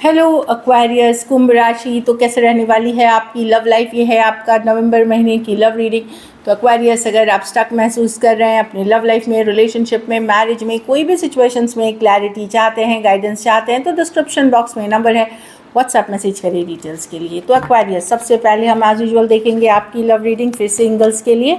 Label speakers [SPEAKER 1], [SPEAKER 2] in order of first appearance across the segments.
[SPEAKER 1] Hello Aquarius कुंभ राशि, तो कैसे रहने वाली है आपकी लव लाइफ। ये है आपका नवंबर महीने की लव रीडिंग। तो एक्वेरियस, अगर आप स्टक महसूस कर रहे हैं अपने लव लाइफ में, रिलेशनशिप में, मैरिज में, कोई भी सिचुएशंस में क्लैरिटी चाहते हैं, गाइडेंस चाहते हैं, तो डिस्क्रिप्शन बॉक्स में नंबर है, व्हाट्सएप मैसेज करिए डिटेल्स के लिए। तो एक्वेरियस, सबसे पहले हम एज यूजुअल देखेंगे आपकी लव रीडिंग फिर सिंगल्स के लिए।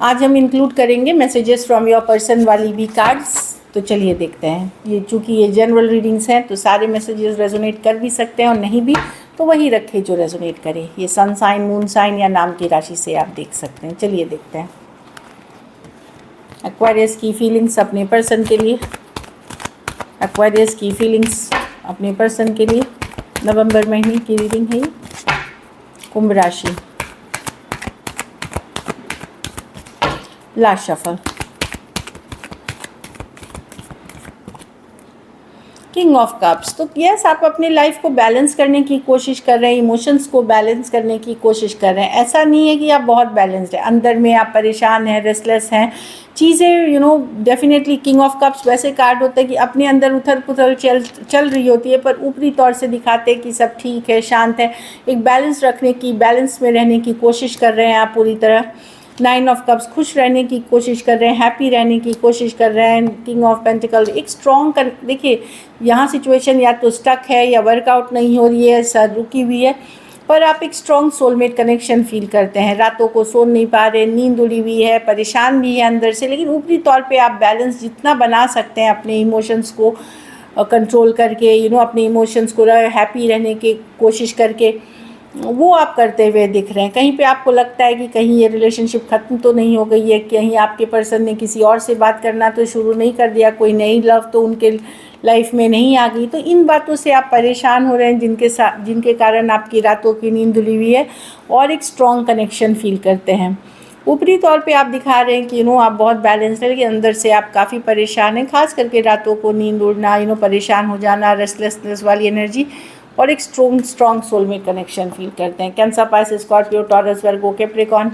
[SPEAKER 1] आज हम इंक्लूड करेंगे मैसेजेस फ्रॉम योर पर्सन वाली भी कार्ड्स। तो चलिए देखते हैं। ये चूँकि ये जनरल रीडिंग्स हैं तो सारे मैसेजेस रेजोनेट कर भी सकते हैं और नहीं भी, तो वही रखें जो रेजोनेट करे। ये सन साइन, मून साइन या नाम की राशि से आप देख सकते हैं। चलिए देखते हैं एक्वेरियस की फीलिंग्स अपने पर्सन के लिए। एक्वेरियस की फीलिंग्स अपने पर्सन के लिए नवंबर महीने की रीडिंग है ये। कुंभ राशि, last shuffle, king of cups. तो यस, आप अपनी लाइफ को बैलेंस करने की कोशिश कर रहे हैं, इमोशंस को बैलेंस करने की कोशिश कर रहे हैं। ऐसा नहीं है कि आप बहुत बैलेंस्ड हैं, अंदर में आप परेशान हैं, रेस्टलेस हैं, चीज़ें डेफिनेटली किंग ऑफ कप्स वैसे कार्ड होते हैं कि अपने अंदर उथल पुथल चल रही होती है, पर ऊपरी तौर से दिखाते हैं कि सब ठीक है, शांत है। एक बैलेंस रखने की, बैलेंस में रहने की कोशिश कर रहे हैं आप पूरी तरह। नाइन ऑफ कप्स, खुश रहने की कोशिश कर रहे हैं, हैप्पी रहने की कोशिश कर रहे हैं। किंग ऑफ पेंटिकल, एक स्ट्रॉन्ग देखिए यहाँ सिचुएशन या तो स्टक है या वर्कआउट नहीं हो रही है, सर रुकी हुई है, पर आप एक स्ट्रॉन्ग सोलमेट कनेक्शन फील करते हैं। रातों को सो नहीं पा रहे, नींद उड़ी हुई है, परेशान भी है अंदर से, लेकिन ऊपरी तौर पे आप बैलेंस जितना बना सकते हैं अपने इमोशंस को कंट्रोल करके, अपने इमोशंस को हैप्पी रहने की कोशिश करके, वो आप करते हुए दिख रहे हैं। कहीं पे आपको लगता है कि कहीं ये रिलेशनशिप ख़त्म तो नहीं हो गई है, कहीं आपके पर्सन ने किसी और से बात करना तो शुरू नहीं कर दिया, कोई नई लव तो उनके लाइफ में नहीं आ गई। तो इन बातों से आप परेशान हो रहे हैं, जिनके कारण आपकी रातों की नींद धुली हुई है और एक स्ट्रॉन्ग कनेक्शन फील करते हैं। ऊपरी तौर पे आप दिखा रहे हैं कि आप बहुत बैलेंस्ड है, लेकिन अंदर से आप काफ़ी परेशान हैं, खास करके रातों को नींद उड़ना, परेशान हो जाना, रेस्टलेसनेस वाली एनर्जी, और एक स्ट्रॉन्ग सोलमेट कनेक्शन फील करते हैं। Cancer, Pisces, Scorpio, taurus, Virgo, Capricorn.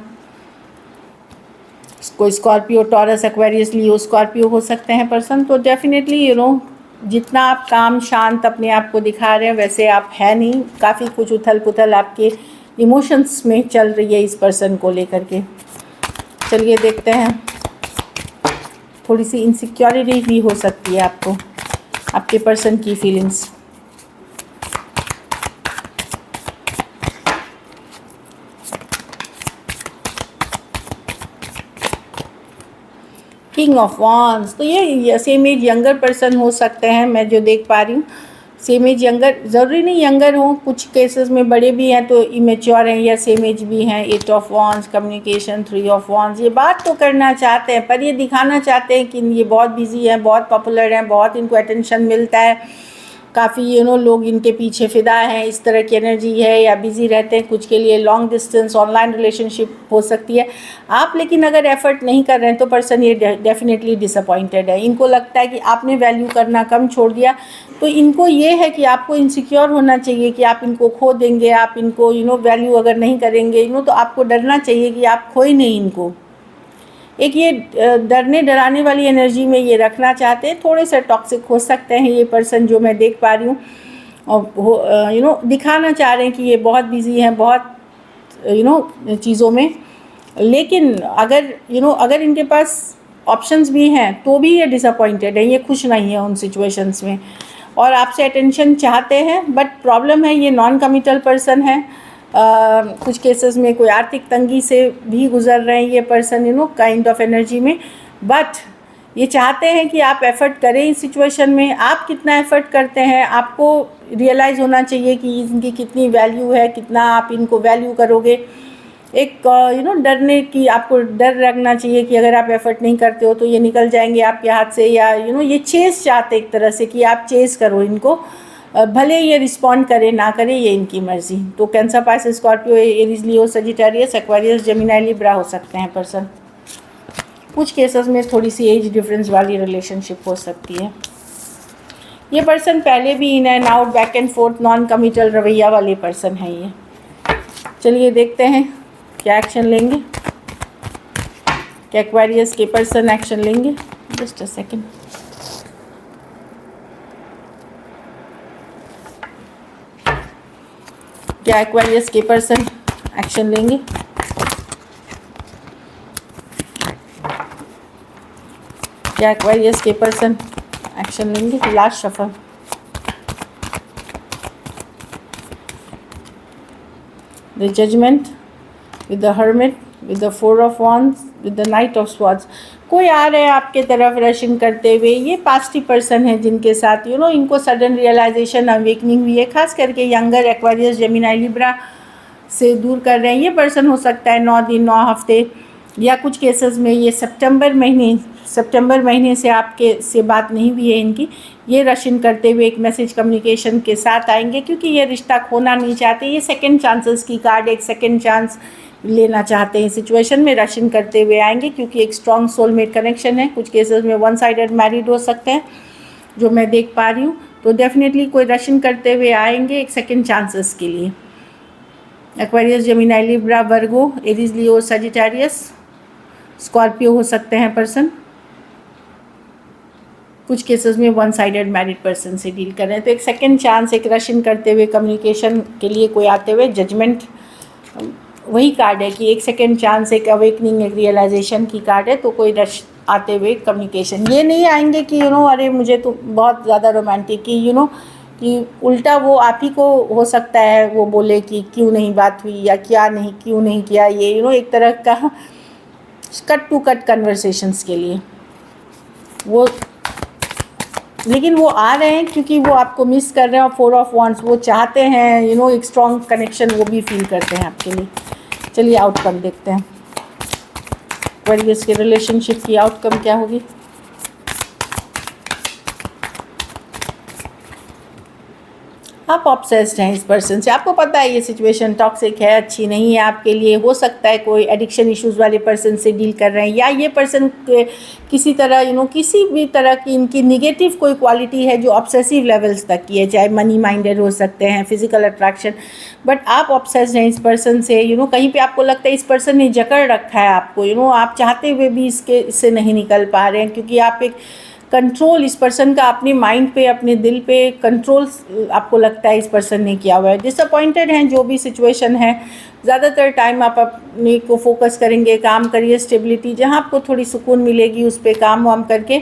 [SPEAKER 1] कोई स्कॉर्पियो, टॉरस, एक्वेरियस, लियो, स्कॉर्पियो हो सकते हैं पर्सन। तो डेफिनेटली जितना आप काम शांत अपने आप को दिखा रहे हैं वैसे आप है नहीं, काफ़ी कुछ उथल पुथल आपके इमोशंस में चल रही है इस पर्सन को लेकर के। चलिए देखते हैं, थोड़ी सी इनसिक्योरिटी भी हो सकती है आपको, आपके पर्सन की फीलिंग्स। किंग ऑफ वांड्स, तो ये सेम एज यंगर पर्सन हो सकते हैं, मैं जो देख पा रही हूँ। सेम एज यंगर, ज़रूरी नहीं यंगर हो, कुछ केसेस में बड़े भी हैं तो इमेच्योर हैं, या सेम एज भी हैं। Eight of wands, communication, three of wands, ये बात तो करना चाहते हैं पर ये दिखाना चाहते हैं कि ये बहुत बिजी हैं, बहुत पॉपुलर हैं, बहुत इनको अटेंशन मिलता है, काफ़ी लोग इनके पीछे फ़िदा हैं, इस तरह की एनर्जी है, या बिज़ी रहते हैं कुछ के लिए। लॉन्ग डिस्टेंस ऑनलाइन रिलेशनशिप हो सकती है आप, लेकिन अगर एफर्ट नहीं कर रहे हैं तो पर्सन ये डेफिनेटली डिसअपॉइंटेड है। इनको लगता है कि आपने वैल्यू करना कम छोड़ दिया, तो इनको ये है कि आपको इनसिक्योर होना चाहिए कि आप इनको खो देंगे, आप इनको वैल्यू अगर नहीं करेंगे तो आपको डरना चाहिए कि आप खोए नहीं इनको। एक ये डरने डराने वाली एनर्जी में ये रखना चाहते हैं। थोड़े से टॉक्सिक हो सकते हैं ये पर्सन जो मैं देख पा रही हूँ, और दिखाना चाह रहे हैं कि ये बहुत बिजी हैं, बहुत चीज़ों में, लेकिन अगर इनके पास ऑप्शंस भी हैं तो भी ये डिसअपॉइंटेड है, ये खुश नहीं है उन सिचुएशंस में, और आपसे अटेंशन चाहते हैं। बट प्रॉब्लम है ये नॉन कमिटल पर्सन है। कुछ केसेस में कोई आर्थिक तंगी से भी गुजर रहे हैं ये पर्सन, काइंड ऑफ एनर्जी में। बट ये चाहते हैं कि आप एफ़र्ट करें इस सिचुएशन में। आप कितना एफ़र्ट करते हैं आपको रियलाइज़ होना चाहिए कि इनकी कितनी वैल्यू है, कितना आप इनको वैल्यू करोगे। एक डरने की, आपको डर रखना चाहिए कि अगर आप एफ़र्ट नहीं करते हो तो ये निकल जाएंगे आपके हाथ से, या ये चेस चाहते एक तरह से कि आप चेस करो इनको, भले ये रिस्पॉन्ड करे ना करे, ये इनकी मर्ज़ी। तो cancer, Pisces, Scorpio, Aries, Leo, Sagittarius, Aquarius, Gemini, Libra हो सकते हैं पर्सन। कुछ केसेस में थोड़ी सी एज डिफरेंस वाली रिलेशनशिप हो सकती है। ये पर्सन पहले भी in and out, back and fourth, non committal रवैया वाले पर्सन है ये। चलिए देखते हैं क्या एक्शन लेंगे, क्या एक्वेरियस के पर्सन एक्शन लेंगे। Just a second. क्या एक्वेरियस के पर्सन एक्शन लेंगे? क्या एक्वेरियस के पर्सन एक्शन लेंगे? Last shuffle. The judgement with the hermit, with the 4 of wands, with the knight of swords। कोई आ रहे हैं आपके तरफ रशिंग करते हुए। ये पास्टी पर्सन है जिनके साथ इनको सडन रियलाइजेशन, अवेकनिंग हुई है, खास करके यंगर एक्वेरियस, जेमिनी, लिब्रा से दूर कर रहे हैं। ये पर्सन हो सकता है 9 दिन 9 हफ्ते, या कुछ केसेस में ये सितंबर महीने से आपके से बात नहीं हुई है इनकी। ये रशिंग करते हुए एक मैसेज कम्युनिकेशन के साथ आएंगे, क्योंकि ये रिश्ता खोना नहीं चाहते। ये सेकंड चांसेस की कार्ड, एक सेकंड चांस लेना चाहते हैं। सिचुएशन में रशिंग करते हुए आएंगे, क्योंकि एक स्ट्रॉन्ग सोलमेट कनेक्शन है। कुछ केसेस में वन साइडेड मैरिड हो सकते हैं, जो मैं देख पा रही हूँ। तो डेफिनेटली कोई रशिंग करते हुए आएंगे एक सेकंड चांसेस के लिए। एक्वेरियस, जेमिनी, लिब्रा, वर्गो, एरीज, लियो, सजिटेरियस, स्कॉर्पियो हो सकते हैं पर्सन। कुछ केसेस में वन साइडेड मैरिड पर्सन से डील कर रहे हैं। तो एक सेकंड चांस, एक रशिंग करते हुए कम्युनिकेशन के लिए कोई आते हुए, जजमेंट वही कार्ड है कि एक सेकंड चांस, एक अवेकनिंग, एक रियलाइजेशन की कार्ड है। तो कोई रश आते हुए कम्युनिकेशन, ये नहीं आएंगे कि अरे मुझे तो बहुत ज़्यादा रोमांटिक कि कि उल्टा वो आप ही को हो सकता है वो बोले कि क्यों नहीं बात हुई, या क्या नहीं, क्यों नहीं किया। ये एक तरह का कट टू कट कन्वर्सेशंस के लिए वो, लेकिन वो आ रहे हैं क्योंकि वो आपको मिस कर रहे हैं। और 4 ऑफ wands वो चाहते हैं एक स्ट्रॉन्ग कनेक्शन वो भी फील करते हैं आपके लिए। चलिए आउटकम देखते हैं, एक्वेरियस के रिलेशनशिप की आउटकम क्या होगी। आप ऑब्सेस्ड हैं इस पर्सन से, आपको पता है ये सिचुएशन टॉक्सिक है, अच्छी नहीं है आपके लिए। हो सकता है कोई एडिक्शन इश्यूज़ वाले पर्सन से डील कर रहे हैं, या ये पर्सन किसी तरह किसी भी तरह की इनकी निगेटिव कोई क्वालिटी है जो ऑब्सेसिव लेवल्स तक की है, चाहे मनी माइंडेड हो सकते हैं, फिजिकल अट्रैक्शन। बट आप ऑब्सेस्ड हैं इस पर्सन से। कहीं पे आपको लगता है इस पर्सन ने जकड़ रखा है आपको। आप चाहते हुए भी इससे नहीं निकल पा रहे हैं, क्योंकि आप एक कंट्रोल इस पर्सन का अपने माइंड पे, अपने दिल पे कंट्रोल आपको लगता है इस पर्सन ने किया हुआ है। डिसअपॉइंटेड हैं जो भी सिचुएशन है। ज़्यादातर टाइम आप अपने को फोकस करेंगे, काम करिए, स्टेबिलिटी जहाँ आपको थोड़ी सुकून मिलेगी उस पर काम वाम करके।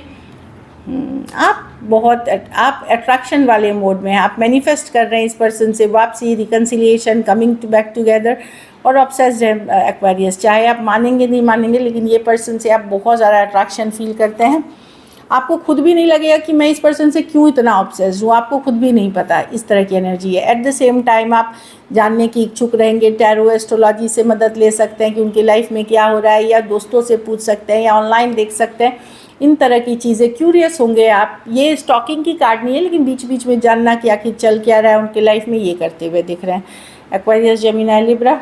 [SPEAKER 1] आप अट्रैक्शन वाले मोड में हैं, आप मैनिफेस्ट कर रहे हैं इस पर्सन से वापसी, रिकन्सिलिएशन, कमिंग बैक टुगेदर। और ऑब्सेस्ड है एक्वेरियस, चाहे आप मानेंगे नहीं मानेंगे, लेकिन ये पर्सन से आप बहुत ज़्यादा अट्रैक्शन फील करते हैं। आपको खुद भी नहीं लगेगा कि मैं इस पर्सन से क्यों इतना ऑब्सेस्ड हूँ, आपको खुद भी नहीं पता, इस तरह की एनर्जी है। एट द सेम टाइम आप जानने की इच्छुक रहेंगे, टैरो एस्ट्रोलॉजी से मदद ले सकते हैं कि उनकी लाइफ में क्या हो रहा है, या दोस्तों से पूछ सकते हैं, या ऑनलाइन देख सकते हैं। इन तरह की चीज़ें क्यूरियस होंगे आप। ये स्टॉकिंग की कार्ड नहीं है, लेकिन बीच बीच में जानना कि आखिर चल क्या रहा है उनकी लाइफ में, ये करते हुए दिख रहे हैं। Aquarius, Gemini, Libra,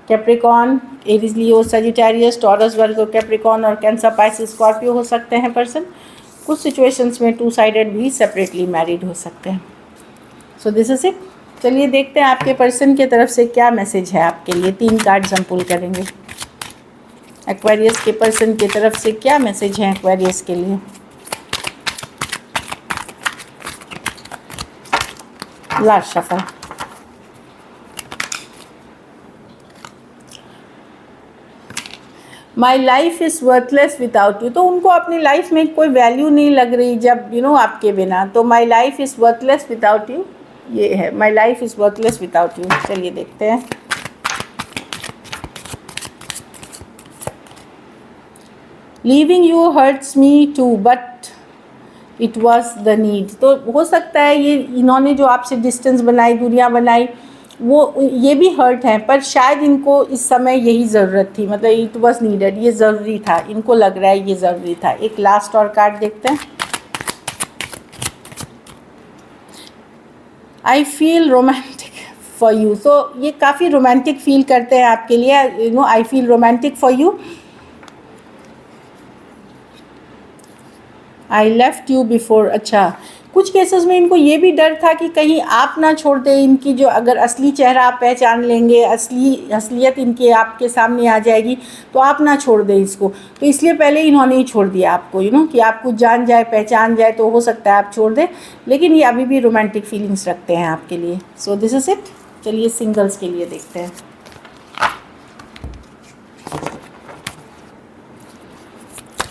[SPEAKER 1] Capricorn, Aries, Leo, Sagittarius, Taurus, Virgo, Capricorn और कैंसर, पाइसिस, स्कॉर्पियो हो सकते हैं पर्सन। कुछ सिचुएशंस में 2 साइडेड भी सेपरेटली मैरिड हो सकते हैं। So this is it. चलिए देखते हैं आपके पर्सन की तरफ से क्या मैसेज है आपके लिए। 3 कार्ड्स हम पुल करेंगे। एक्वेरियस के पर्सन की तरफ से क्या मैसेज है एक्वेरियस के लिए। Last shuffle. My life is worthless without you. तो उनको अपनी लाइफ में कोई वैल्यू नहीं लग रही जब आपके बिना। तो my life is worthless without you, ये है my life is worthless without you. चलिए देखते हैं। Leaving you hurts me too but it was the need. तो हो सकता है ये इन्होंने जो आपसे डिस्टेंस बनाई, दूरियां बनाई, वो ये भी हर्ट हैं, पर शायद इनको इस समय यही ज़रूरत थी। मतलब इट वॉज नीडेड, ये ज़रूरी था, इनको लग रहा है ये ज़रूरी था। एक लास्ट और कार्ड देखते हैं। I feel romantic for you. तो ये काफ़ी रोमांटिक फील करते हैं आपके लिए। I feel romantic for you. I left you before. अच्छा, कुछ केसेस में इनको ये भी डर था कि कहीं आप ना छोड़ दें इनकी, जो अगर असली चेहरा आप पहचान लेंगे, असलियत इनके आपके सामने आ जाएगी, तो आप ना छोड़ दें इसको। तो इसलिए पहले इन्होंने ही छोड़ दिया आपको, कि आप कुछ जान जाए, पहचान जाए, तो हो सकता है आप छोड़ दें। लेकिन ये अभी भी रोमांटिक फीलिंग्स रखते हैं आपके लिए। So this is it. चलिए सिंगल्स के लिए देखते हैं।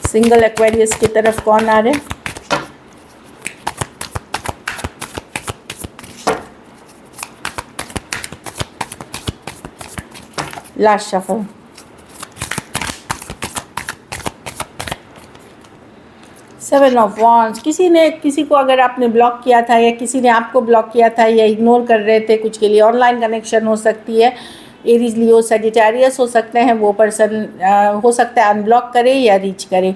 [SPEAKER 1] सिंगल एक्वेरियस की तरफ कौन आ रहे हैं? Last shuffle. Seven of wands. किसी को अगर आपने ब्लॉक किया था या किसी ने आपको ब्लॉक किया था या इग्नोर कर रहे थे, कुछ के लिए ऑनलाइन कनेक्शन हो सकती है, एरीज लियो सजिटेरियस हो सकते हैं, वो पर्सन हो सकता है अनब्लॉक करे या रीच करे।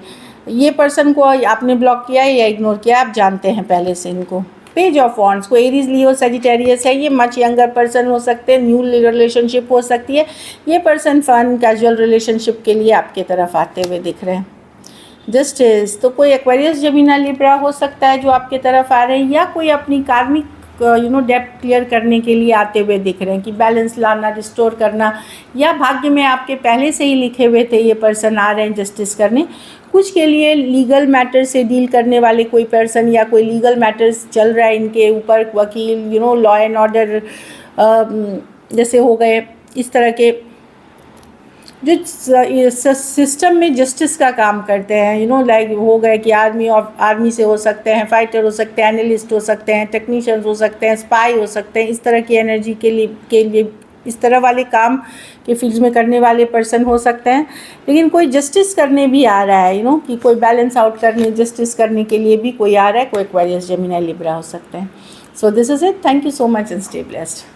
[SPEAKER 1] ये पर्सन को आपने ब्लॉक किया है या इग्नोर किया, आप जानते हैं पहले से इनको। पेज ऑफ वॉन्ड्स को एरीज लियो सजिटेरियस है, ये मच यंगर पर्सन हो सकते हैं, न्यू रिलेशनशिप हो सकती है। ये पर्सन फन कैजुअल रिलेशनशिप के लिए आपके तरफ आते हुए दिख रहे हैं। जस्टिस, तो कोई एक्वेरियस जमीना लिब्रा हो सकता है जो आपके तरफ आ रहे हैं, या कोई अपनी कार्मिक डेप्थ क्लियर करने के लिए आते हुए दिख रहे हैं कि बैलेंस लाना, रिस्टोर करना, या भाग्य में आपके पहले से ही लिखे हुए थे ये पर्सन आ रहे हैं जस्टिस करने। कुछ के लिए लीगल मैटर से डील करने वाले कोई पर्सन या कोई लीगल मैटर्स चल रहा है इनके ऊपर, वकील लॉ एंड ऑर्डर जैसे हो गए, इस तरह के जो सिस्टम में जस्टिस का काम करते हैं, लाइक हो गए कि आर्मी से हो सकते हैं, फाइटर हो सकते हैं, एनालिस्ट हो सकते हैं, टेक्नीशियंस हो सकते हैं, स्पाई हो सकते हैं, इस तरह की एनर्जी के लिए इस तरह वाले काम के फील्ड में करने वाले पर्सन हो सकते हैं। लेकिन कोई जस्टिस करने भी आ रहा है, कि कोई बैलेंस आउट करने, जस्टिस करने के लिए भी कोई आ रहा है, कोई एक्वेरियस जेमिनी लिब्रा हो सकते हैं। So this is it. Thank you so much and stay blessed.